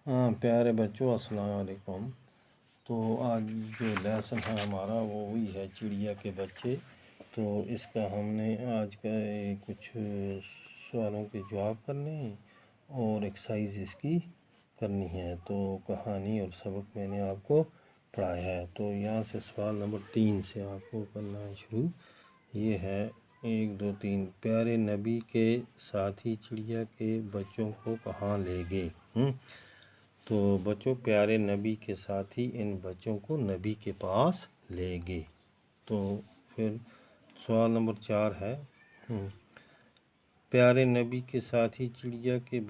ہاں پیارے بچوں، السلام علیکم۔ تو آج جو لیسن ہے ہمارا وہ وہی ہے چڑیا کے بچے۔ تو اس کا ہم نے آج کا کچھ سوالوں کے جواب کرنے ہیں اور ایکسرسائز اس کی کرنی ہے۔ تو کہانی اور سبق میں نے آپ کو پڑھایا ہے۔ تو یہاں سے سوال نمبر 3 سے آپ کو کرنا ہے شروع۔ یہ ہے 1 2 3 پیارے نبی کے ساتھی چڑیا کے بچوں کو کہاں لے گئے؟ تو بچوں، پیارے نبی کے ساتھی ان بچوں کو نبی کے پاس لے گئے۔ تو پھر سوال نمبر 4 ہے پیارے نبی کے ساتھی چڑیا کے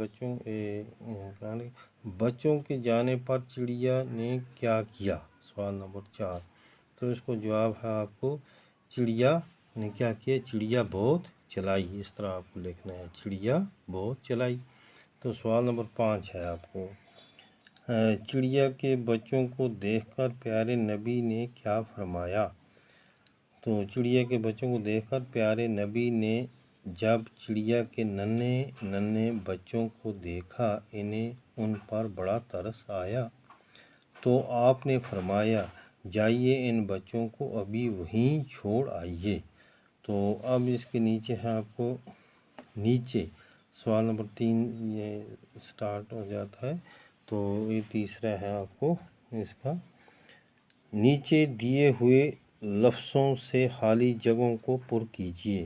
بچوں کے جانے پر چڑیا نے کیا کیا؟ سوال نمبر 4۔ تو اس کو جواب ہے آپ کو چڑیا نے کیا کیا؟ چڑیا بہت چلائی، اس طرح آپ کو لکھنا ہے، چڑیا بہت چلائی۔ تو سوال نمبر 5 ہے آپ کو چڑیا کے بچوں کو دیکھ کر پیارے نبی نے کیا فرمایا؟ تو چڑیا کے بچوں کو دیکھ کر پیارے نبی نے جب چڑیا کے ننھے ننھے بچوں کو دیکھا انہیں ان پر بڑا ترس آیا تو آپ نے فرمایا جائیے ان بچوں کو ابھی وہیں چھوڑ آئیے۔ تو اب اس کے نیچے ہے آپ کو نیچے سوال نمبر 3 یہ سٹارٹ ہو جاتا ہے۔ تو یہ تیسرا ہے آپ کو اس کا نیچے دیے ہوئے لفظوں سے خالی جگہوں کو پر کیجیے۔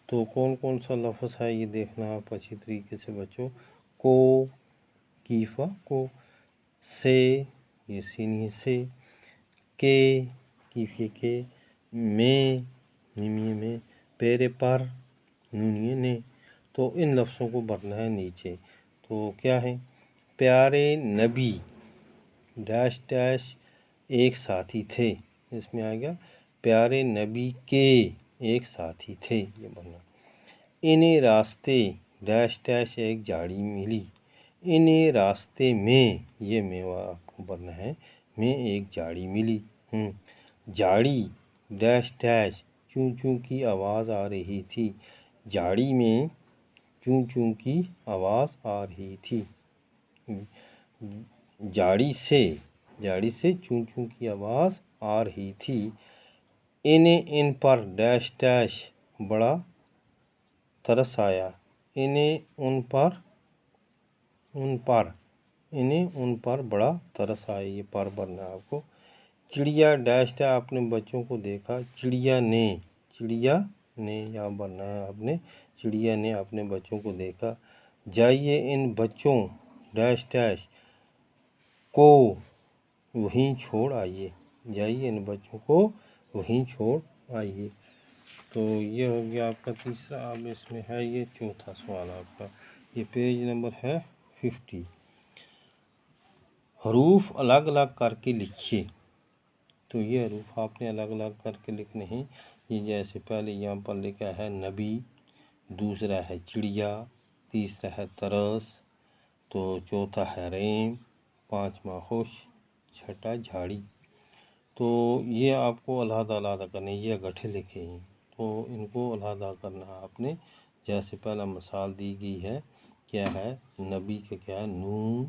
تو کون کون سا لفظ ہے یہ دیکھنا آپ اچھی طریقے سے بچوں۔ کو، کیفا کو، سے یہ سینی سے، کے کیفے کے، میں نیمیے میں، پیرے پر نونیے نے۔ تو ان لفظوں کو بھرنا ہے نیچے۔ تو کیا ہے؟ پیارے نبی ڈیش ڈیش ایک ساتھی تھے، اس میں آ گیا پیارے نبی کے ایک ساتھی تھے، یہ بننا۔ انہیں راستے ڈیش ڈیش ایک جھاڑی ملی، انہیں راستے میں یہ میوہ آپ کو بننا ہے، میں ایک جھاڑی ملی۔ جھاڑی ڈیش ڈیش چوں چوں کی آواز آ رہی تھی، جھاڑی میں چوں چوں کی آواز آ رہی تھی۔ جھاڑی سے چوں چوں کی آواز آ رہی تھی، انہیں ان پر ڈیش ڈیش بڑا ترس آیا، انہیں ان پر بڑا ترس آیا، یہ پر بھرنا ہے آپ کو۔ چڑیا ڈیش ڈیش اپنے بچوں کو دیکھا، چڑیا نے یہاں بھرنا ہے آپ نے، چڑیا نے اپنے بچوں کو دیکھا، جائیے ان بچوں ڈیش ڈیش کو وہیں چھوڑ آئیے، جائیے ان بچوں کو وہیں چھوڑ آئیے۔ تو یہ ہو گیا آپ کا تیسرا۔ اب اس میں ہے یہ چوتھا سوال آپ کا، یہ پیج نمبر ہے 50۔ حروف الگ الگ کر کے لکھیے۔ تو یہ حروف آپ نے الگ الگ کر کے لکھنے ہیں۔ یہ جیسے پہلے یہاں پر لکھا ہے نبی، دوسرا ہے چڑیا، تیسرا ہے ترس، تو چوتھا ہے ریم، پانچواں خوش، چھٹا جھاڑی۔ تو یہ آپ کو علیحدہ علیحدہ کرنے، یہ گٹھے لکھے ہیں تو ان کو علیحدہ کرنا ہے آپ نے۔ جیسے پہلا مثال دی گئی ہے، کیا ہے؟ نبی کا کیا ہے؟ نون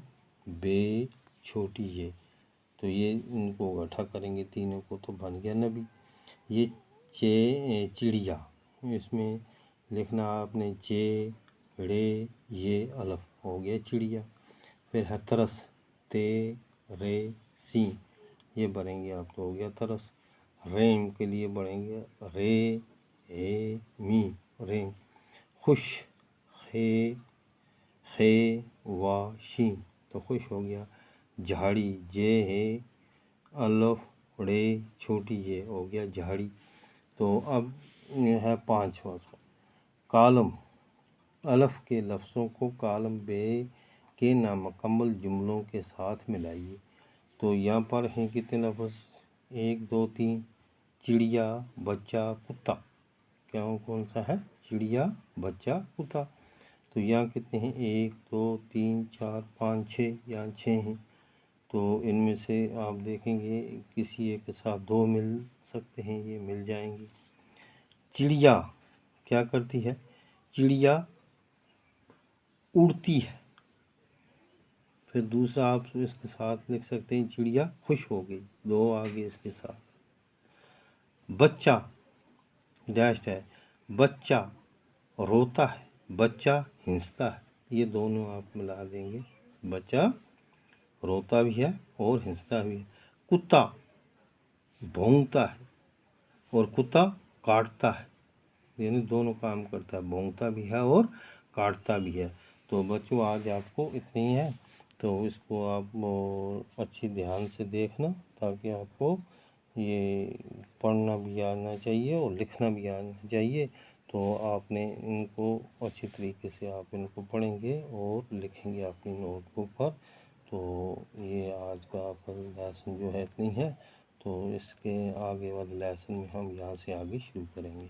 بے چھوٹی یہ، تو یہ ان کو گٹھا کریں گے تینوں کو تو بن گیا نبی۔ یہ چڑیا، اس میں لکھنا آپ نے چے رے یہ الف، ہو گیا چڑیا۔ پھر ہے ترس، تے رے سی، یہ بڑھیں گے آپ تو ہو گیا ترس۔ ریم کے لیے بڑھیں گے رے اے می، ریم۔ خوش، خے وا شین، تو خوش ہو گیا۔ جھاڑی، جے ہے الف رے چھوٹی یہ، ہو گیا جھاڑی۔ تو اب یہ ہے پانچواں کالم، الف کے لفظوں کو کالم بے کے نامکمل جملوں کے ساتھ ملائیے۔ تو یہاں پر ہیں کتنے لفظ؟ 1 2 3، چڑیا، بچہ، کتا۔ کون سا ہے؟ چڑیا، بچہ، کتا۔ تو یہاں کتنے ہیں؟ 1 2 3 4 5 6، یہاں 6 ہیں۔ تو ان میں سے آپ دیکھیں گے کسی ایک کے ساتھ 2 مل سکتے ہیں، یہ مل جائیں گے۔ چڑیا کیا کرتی ہے؟ چڑیا اڑتی ہے۔ پھر دوسرا آپ اس کے ساتھ لکھ سکتے ہیں چڑیا خوش ہو گئی، 2 آگے اس کے ساتھ۔ بچہ ڈیشڈ ہے، بچہ روتا ہے، بچہ ہنستا ہے، یہ دونوں آپ ملا دیں گے، بچہ روتا بھی ہے اور ہنستا بھی ہے۔ کتا بھونکتا ہے اور کتا کاٹتا ہے، یعنی دونوں کام کرتا ہے، بھونکتا بھی ہے اور کاٹتا بھی ہے۔ تو بچوں آج آپ کو اتنی ہے، تو اس کو آپ اچھی دھیان سے دیکھنا تاکہ آپ کو یہ پڑھنا بھی آنا چاہیے اور لکھنا بھی آنا چاہیے۔ تو آپ نے ان کو اچھی طریقے سے آپ ان کو پڑھیں گے اور لکھیں گے اپنی نوٹ بک پر۔ تو یہ آج کا آپ کا لیسن جو ہے اتنی ہے، تو اس کے آگے والے لیسن میں ہم یہاں سے آگے شروع کریں گے۔